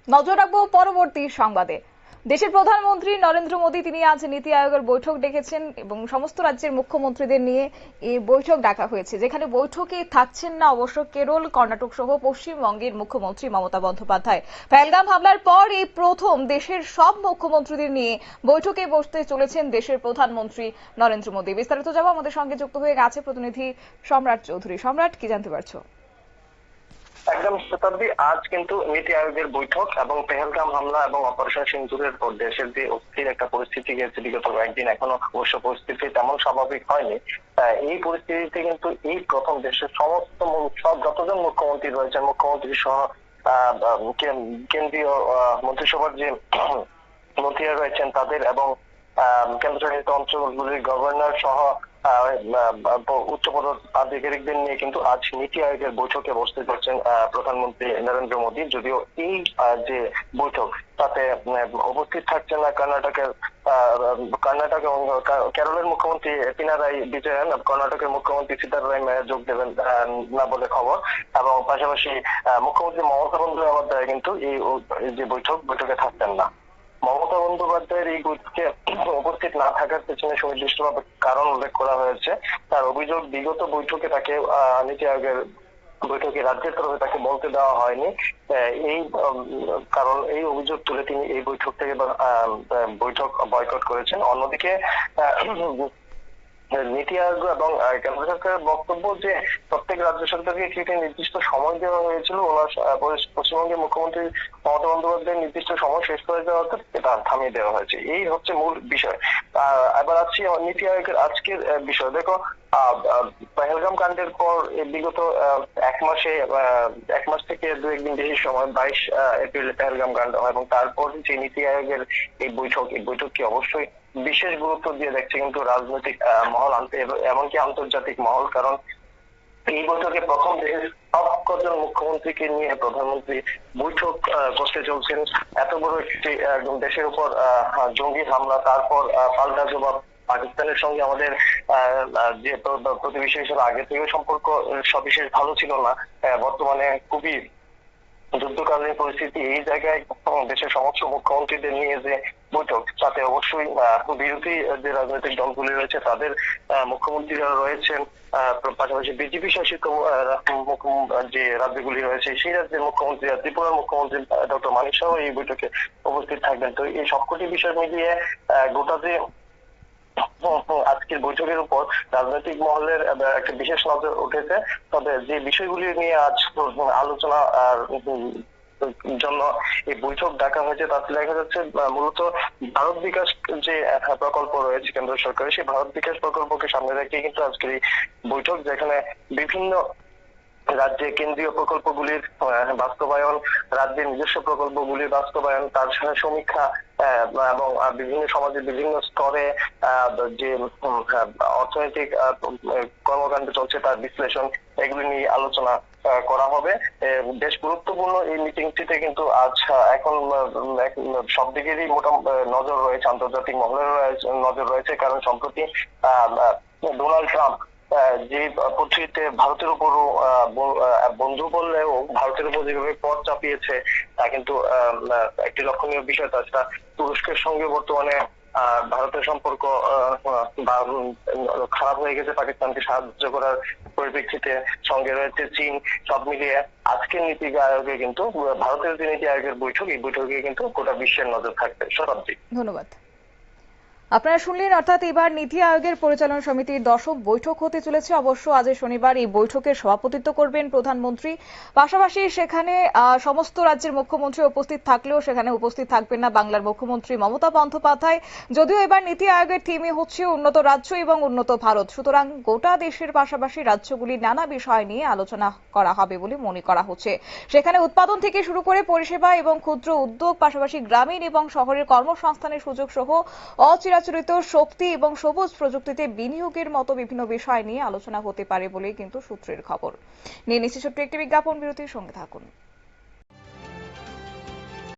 নজর রাখবো পরবর্তী সংবাদে। দেশের প্রধানমন্ত্রী নরেন্দ্র মোদী তিনি আজ নীতি আয়োগের বৈঠক ডেকেছেন এবং সমস্ত রাজ্যের মুখ্যমন্ত্রীদের নিয়ে এই বৈঠক ডাকা হয়েছে, যেখানে বৈঠকে থাকছেন না অবশ্য কেরল, কর্ণাটক সহ পশ্চিমবঙ্গের মুখ্যমন্ত্রী মমতা বন্দ্যোপাধ্যায়। পহেলগাম হামলার পর এই প্রথম দেশের সব মুখ্যমন্ত্রীদের নিয়ে বৈঠকে বসতে চলেছেন দেশের প্রধানমন্ত্রী নরেন্দ্র মোদী। বিস্তারিত যাব, আমাদের সঙ্গে যুক্ত হয়ে গেছে প্রতিনিধি সম্রাট চৌধুরী। সম্রাট, কি জানতে পারছো? একদম শতাব্দী, আজ কিন্তু নীতি আয়োগের বৈঠক এবং পেহেলগাম হামলা এবং অপারেশন সিন্দুরের পর দেশের যে অস্থির একটা পরিস্থিতি গেছে বিগত কয়েকদিন, এখনো অবশ্য পরিস্থিতি তেমন স্বাভাবিক হয়নি। এই পরিস্থিতিতে কিন্তু এই প্রথম দেশের সমস্ত সব যতজন মুখ্যমন্ত্রী রয়েছেন, মুখ্যমন্ত্রী সহ কেন্দ্রীয় মন্ত্রিসভার যে মন্ত্রীরা রয়েছেন তাদের এবং কেন্দ্রশাসিত অঞ্চলগুলির গভর্নর সহ উচ্চপদস্থ আধিকারিকদের নিয়ে কিন্তু আজ নীতি আয়োগের বৈঠকে বসতে যাচ্ছেন প্রধানমন্ত্রী নরেন্দ্র মোদী। যদিও এই যে বৈঠক তাতে উপস্থিত থাকছেন না কর্ণাটক এবং কেরলের মুখ্যমন্ত্রী পিনারাই বিজয়ন, কর্ণাটকের মুখ্যমন্ত্রী সিদ্ধারামাইয়া যোগ দেবেন না বলে খবর, এবং পাশাপাশি মুখ্যমন্ত্রী মমতা বন্দ্যোপাধ্যায় কিন্তু এই যে বৈঠকে থাকতেন না। মমতা বন্দ্যোপাধ্যায়ের এই বৈঠকে উপস্থিত না থাকার পেছনে সুনির্দিষ্টভাবে কারণ উল্লেখ করা হয়েছে। তার অভিযোগ, বিগত বৈঠকে তাকে নীতি আয়োগের বৈঠকে রাজ্যের তরফে তাকে বলতে দেওয়া হয়নি। এই কারণ এই অভিযোগ তুলে তিনি এই বৈঠক থেকে বৈঠক বয়কট করেছেন। অন্যদিকে নীতি আয়োগ এবং কেন্দ্র সরকারের বক্তব্য যে প্রত্যেক রাজ্য সরকারকে একটি নির্দিষ্ট সময় দেওয়া হয়েছিল, পশ্চিমবঙ্গের মুখ্যমন্ত্রী মমতা বন্দ্যোপাধ্যায়ের নির্দিষ্ট সময় শেষ করে দেওয়া হতো, এটা থামিয়ে দেওয়া হয়েছে। এই হচ্ছে মূল বিষয়। এবার আসছি নীতি আয়োগের আজকের বিষয়। দেখো, পহেলগাম কাণ্ডের পর বিগত এক মাস থেকে দু একদিন বেশি সময় 22 এপ্রিলে পহেলগাম কাণ্ড হয়, এবং তারপর যে নীতি আয়োগের এই বৈঠককে অবশ্যই বিশেষ গুরুত্ব দিয়ে দেখছে কিন্তু রাজনৈতিক মহল, এমনকি আন্তর্জাতিক মহল। কারণ এই বৈঠকে প্রথম দেশের সব কজন মুখ্যমন্ত্রীকে নিয়ে প্রধানমন্ত্রী বৈঠক করতে চলছেন। এত বড় একটি দেশের উপর জঙ্গি হামলা, তারপর পাল্টা জবাব। পাকিস্তানের সঙ্গে আমাদের যে প্রতিবেশী হিসেবে আগে থেকে সম্পর্ক সবিশেষ ভালো ছিল না, বর্তমানে খুবই যুদ্ধকালীন পরিস্থিতি। এই জায়গায় দেশের সমস্ত মুখ্যমন্ত্রীদের নিয়ে যে বৈঠক, তাতে অবশ্যই বিরোধী যে রাজনৈতিক দলগুলি রয়েছে তাদের মুখ্যমন্ত্রীরা রয়েছেন, পাশাপাশি বিজেপি শাসিত যে রাজ্যগুলি রয়েছে সেই রাজ্যের মুখ্যমন্ত্রীরা, ত্রিপুরার মুখ্যমন্ত্রী ডক্টর মানিক শাহ এই বৈঠকে উপস্থিত থাকবেন। তো এই সবকটি বিষয় মিলিয়ে গোটা যে আজকের বৈঠকের উপর রাজনৈতিক মহলের একটা বিশেষ নজর উঠেছে। তবে যে বিষয়গুলি নিয়ে আজ আলোচনা জন্য এই বৈঠক ডাকা হয়েছে তাতে দেখা যাচ্ছে মূলত ভারত বিকাশ যে প্রকল্প রয়েছে কেন্দ্র সরকারের, সেই ভারত বিকাশ প্রকল্পকে সামনে রেখে কিন্তু আজকের এই বৈঠক, যেখানে বিভিন্ন রাজ্যে কেন্দ্রীয় প্রকল্পগুলির বাস্তবায়ন, রাজ্যের নিজস্ব প্রকল্পগুলির বাস্তবায়ন, তার সাথে সমীক্ষা এবং বিভিন্ন সমাজের বিভিন্ন স্তরে যে অর্থনৈতিক কর্মকাণ্ড চলছে তার বিশ্লেষণ, এগুলি নিয়ে আলোচনা করা হবে। বেশ গুরুত্বপূর্ণ এই মিটিংটিতে কিন্তু আজ এখন সব দিকেরই মোটামুটি নজর রয়েছে, আন্তর্জাতিক মহলের নজর রয়েছে। কারণ সম্প্রতি ডোনাল্ড ট্রাম্প যে পদ্ধতিতে ভারতের উপরও বন্ধু বললেও ভারতের উপর যেভাবে পথ চাপিয়েছে তা কিন্তু একটি লক্ষণীয় বিষয়। তাছাড়া তুরস্কের সঙ্গে বর্তমানে ভারতের সম্পর্ক খারাপ হয়ে গেছে পাকিস্তানকে সাহায্য করার পরিপ্রেক্ষিতে, সঙ্গে রয়েছে চীন। সব মিলিয়ে আজকের নীতি আয়োগে কিন্তু ভারতের যে নীতি আয়োগের বৈঠক, এই বৈঠকে কিন্তু গোটা বিশ্বের নজর থাকবে। শতাব্দী, ধন্যবাদ। আপনারা শুনলেন, অর্থাৎ এবার নীতি আয়োগের পরিচালনা সমিতির 10ম বৈঠক হতে চলেছে। অবশ্য আজ শনিবার এই বৈঠকের সভাপতিত্ব করবেন প্রধানমন্ত্রী। পাশাপাশি সেখানে সমস্ত রাজ্যের মুখ্যমন্ত্রী উপস্থিত থাকলেও সেখানে উপস্থিত থাকবেন না বাংলার মুখ্যমন্ত্রী মমতা বন্দ্যোপাধ্যায়। যদিও এবার নীতি আয়োগের থিমই হচ্ছে উন্নত রাজ্য এবং উন্নত ভারত, সুতরাং গোটা দেশের পাশাপাশি রাজ্যগুলির নানা বিষয় নিয়ে আলোচনা করা হবে বলে মনে করা হচ্ছে। সেখানে উৎপাদন থেকে শুরু করে পরিষেবা এবং ক্ষুদ্র উদ্যোগ, পাশাপাশি গ্রামীণ এবং শহরের কর্মসংস্থানের সুযোগ সহ অচিরাচরিত শক্তি এবং সবুজ প্রযুক্তিতে বিনিয়োগের মতো বিভিন্ন বিষয় নিয়ে আলোচনা হতে পারে বলে কিন্তু সূত্রের খবর। নিয়ে নিচ্ছে ছোট্ট একটি বিজ্ঞাপন বিরতির, সঙ্গে থাকুন।